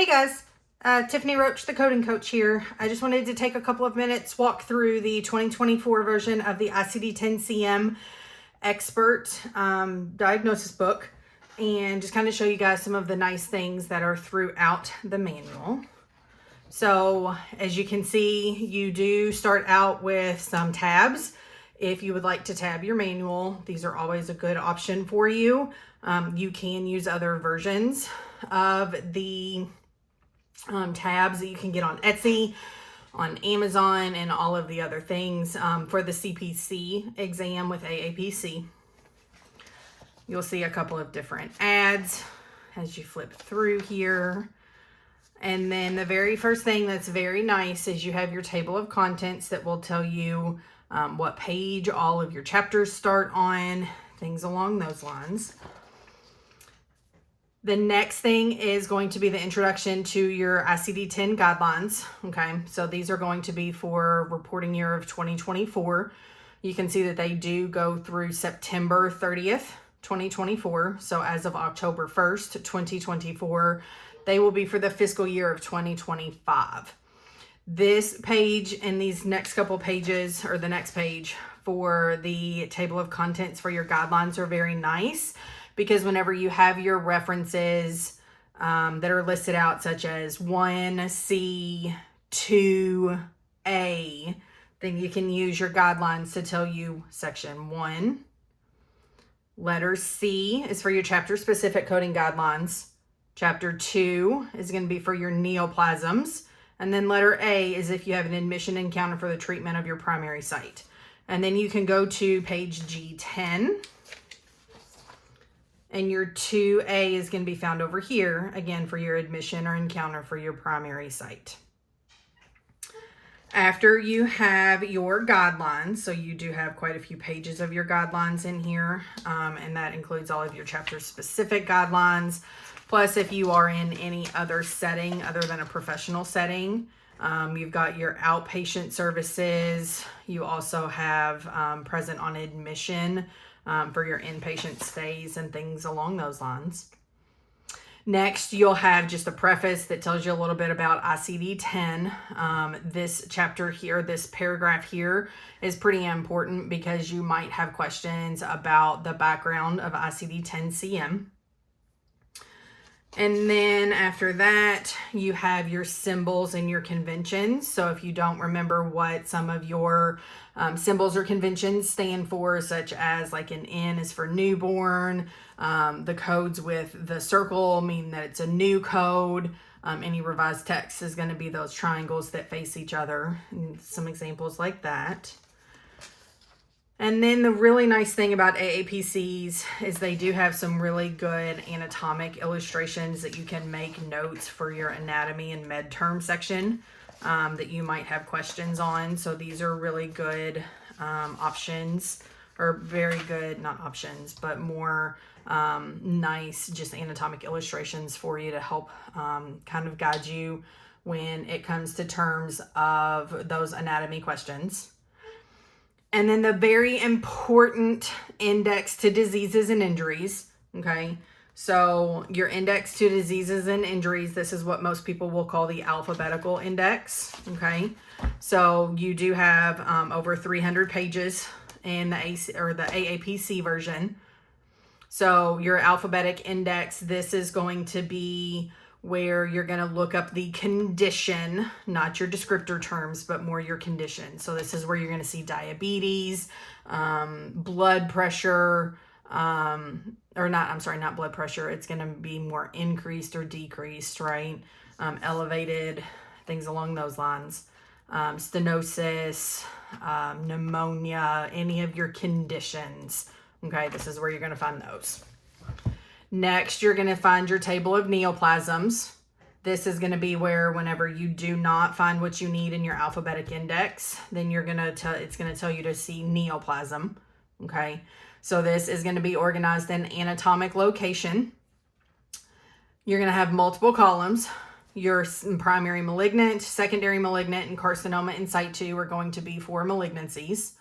Hey guys, Tiffany Roach, the coding coach here. I just wanted to take a couple of minutes, walk through the 2024 version of the ICD-10-CM expert diagnosis book and just kind of show you guys some of the nice things that are throughout the manual. So as you can see, you do start out with some tabs. If you would like to tab your manual, these are always a good option for you. You can use other versions of the tabs that you can get on Etsy, on Amazon, and all of the other things for the CPC exam with AAPC. You'll see a couple of different ads as you flip through here. And then the very first thing that's very nice is you have your table of contents that will tell you what page all of your chapters start on, things along those lines. The next thing is going to be the introduction to your ICD-10 guidelines. Okay, so these are going to be for reporting year of 2024. You can see that they do go through September 30th, 2024. So as of October 1st, 2024, they will be for the fiscal year of 2025. This page and these next couple pages, or the next page for the table of contents for your guidelines, are very nice, because whenever you have your references that are listed out, such as 1C, 2A, then you can use your guidelines to tell you section 1. Letter C is for your chapter-specific coding guidelines. Chapter 2 is going to be for your neoplasms. And then letter A is if you have an admission encounter for the treatment of your primary site. And then you can go to page G10. And your 2A is going to be found over here, again, for your admission or encounter for your primary site. After you have your guidelines, so you do have quite a few pages of your guidelines in here, and that includes all of your chapter-specific guidelines. Plus, if you are in any other setting other than a professional setting, you've got your outpatient services. You also have present on admission for your inpatient stays and things along those lines. Next, you'll have just a preface that tells you a little bit about ICD-10. This chapter here, this paragraph here, is pretty important because you might have questions about the background of ICD-10-CM. And then after that, you have your symbols and your conventions. So if you don't remember what some of your symbols or conventions stand for, such as like an N is for newborn, the codes with the circle mean that it's a new code. Any revised text is going to be those triangles that face each other, and some examples like that. And then the really nice thing about AAPCs is they do have some really good anatomic illustrations that you can make notes for your anatomy and med term section that you might have questions on. So these are really good options, or very good, not options, but more nice just anatomic illustrations for you to help kind of guide you when it comes to terms of those anatomy questions. And then the very important index to diseases and injuries, okay? So your index to diseases and injuries, this is what most people will call the alphabetical index, okay? So you do have over 300 pages in the AAPC version. So your alphabetic index, this is going to be where you're going to look up the condition, not your descriptor terms, but more your condition. So this is where you're going to see diabetes, blood pressure, not blood pressure. It's going to be more increased or decreased, right? Elevated, things along those lines. Stenosis, pneumonia, any of your conditions. Okay, this is where you're going to find those. Next, you're going to find your table of neoplasms. This is going to be where whenever you do not find what you need in your alphabetic index, then it's going to tell you to see neoplasm. Okay, so this is going to be organized in anatomic location. You're going to have multiple columns. Your primary malignant, secondary malignant, and carcinoma in situ are going to be for malignancies.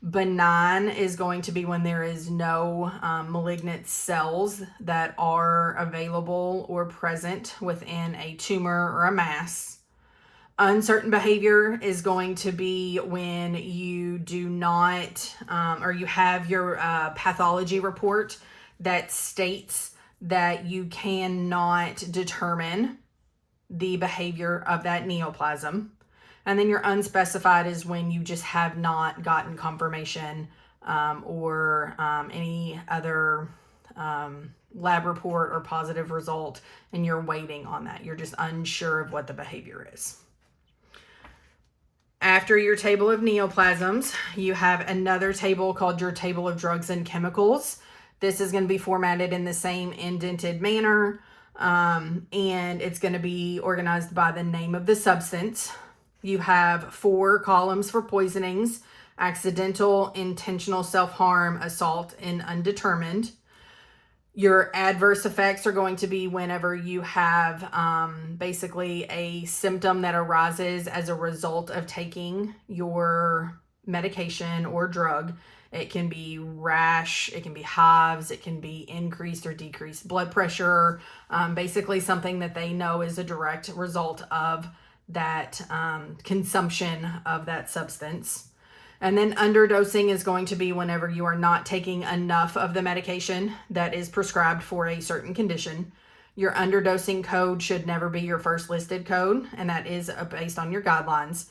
Benign is going to be when there is no malignant cells that are available or present within a tumor or a mass. Uncertain behavior is going to be when you do not, or you have your pathology report that states that you cannot determine the behavior of that neoplasm. And then your unspecified is when you just have not gotten confirmation or any other lab report or positive result, and you're waiting on that. You're just unsure of what the behavior is. After your table of neoplasms, you have another table called your table of drugs and chemicals. This is going to be formatted in the same indented manner, and it's going to be organized by the name of the substance. You have 4 columns for poisonings: accidental, intentional self-harm, assault, and undetermined. Your adverse effects are going to be whenever you have basically a symptom that arises as a result of taking your medication or drug. It can be rash, it can be hives, it can be increased or decreased blood pressure, basically something that they know is a direct result of that consumption of that substance. And then underdosing is going to be whenever you are not taking enough of the medication that is prescribed for a certain condition. Your underdosing code should never be your first listed code, and that is based on your guidelines,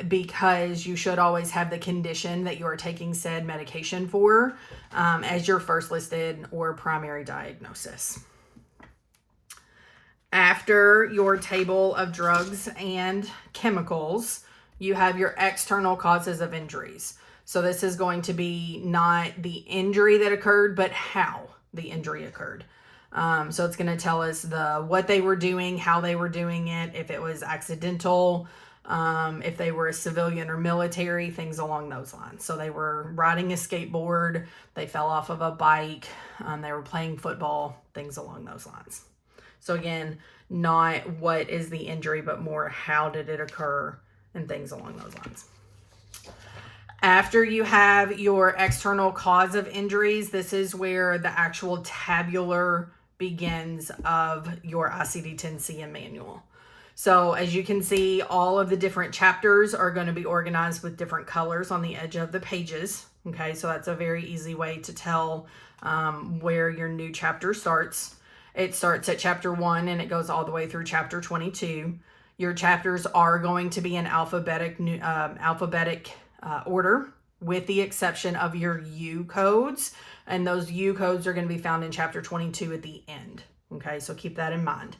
because you should always have the condition that you are taking said medication for as your first listed or primary diagnosis. After your table of drugs and chemicals, you have your external causes of injuries. So this is going to be not the injury that occurred, but how the injury occurred. So it's going to tell us what they were doing, how they were doing it, if it was accidental, if they were a civilian or military, things along those lines. So they were riding a skateboard, they fell off of a bike, they were playing football, things along those lines. So again, not what is the injury, but more how did it occur and things along those lines. After you have your external cause of injuries, this is where the actual tabular begins of your ICD-10-CM manual. So as you can see, all of the different chapters are going to be organized with different colors on the edge of the pages. Okay, so that's a very easy way to tell where your new chapter starts. It starts at chapter 1 and it goes all the way through chapter 22. Your chapters are going to be in alphabetic order, with the exception of your U codes. And those U codes are going to be found in chapter 22 at the end. Okay, so keep that in mind.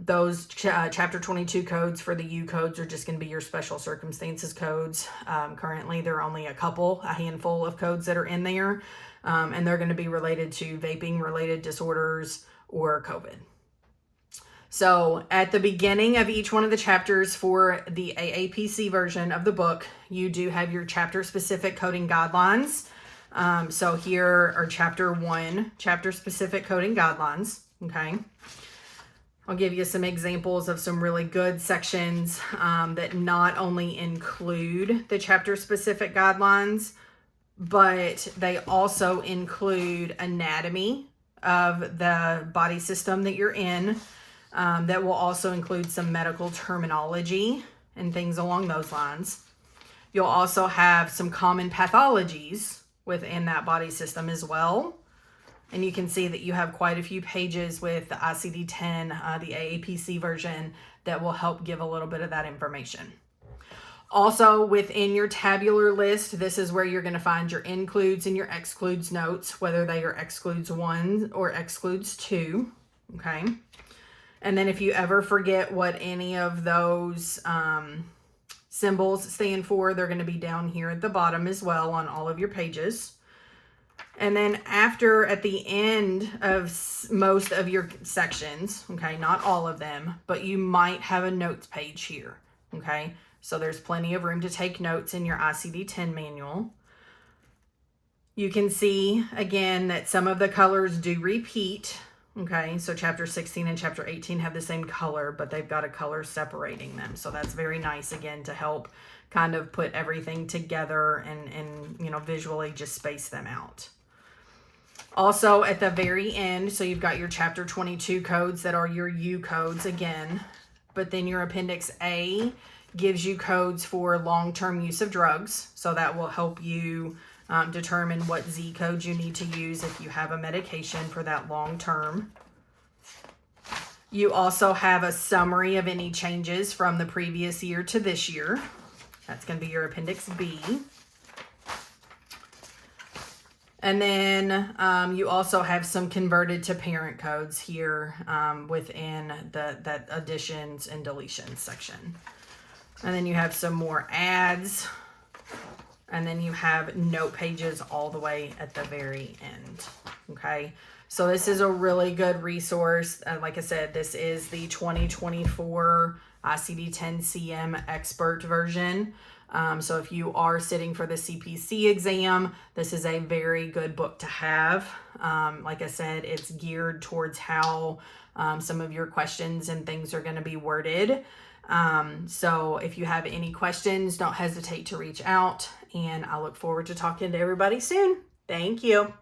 Those chapter 22 codes for the U codes are just going to be your special circumstances codes. Currently, there are only a handful of codes that are in there, and they're going to be related to vaping-related disorders or COVID. So at the beginning of each one of the chapters for the AAPC version of the book, you do have your chapter-specific coding guidelines. So here are chapter 1, chapter-specific coding guidelines, okay? I'll give you some examples of some really good sections that not only include the chapter-specific guidelines, but they also include anatomy of the body system that you're in. That will also include some medical terminology and things along those lines. You'll also have some common pathologies within that body system as well. And you can see that you have quite a few pages with the ICD-10, the AAPC version, that will help give a little bit of that information. Also, within your tabular list, this is where you're going to find your includes and your excludes notes, whether they are excludes 1 or excludes 2, okay? And then if you ever forget what any of those symbols stand for, they're going to be down here at the bottom as well on all of your pages. And then at the end of most of your sections, okay, not all of them, but you might have a notes page here, okay? So there's plenty of room to take notes in your ICD-10 manual. You can see, again, that some of the colors do repeat. Okay, so chapter 16 and chapter 18 have the same color, but they've got a color separating them. So that's very nice, again, to help kind of put everything together and you know, visually just space them out. Also at the very end, so you've got your chapter 22 codes that are your U codes again, but then your appendix A gives you codes for long-term use of drugs. So that will help you determine what Z code you need to use if you have a medication for that long term. You also have a summary of any changes from the previous year to this year. That's going to be your appendix B. And then you also have some converted to parent codes here within that additions and deletions section. And then you have some more adds. And then you have note pages all the way at the very end. Okay, so this is a really good resource. Like I said, this is the 2024 ICD-10-CM expert version. So if you are sitting for the CPC exam, this is a very good book to have. Like I said, it's geared towards how some of your questions and things are going to be worded. So if you have any questions, don't hesitate to reach out, and I look forward to talking to everybody soon. Thank you.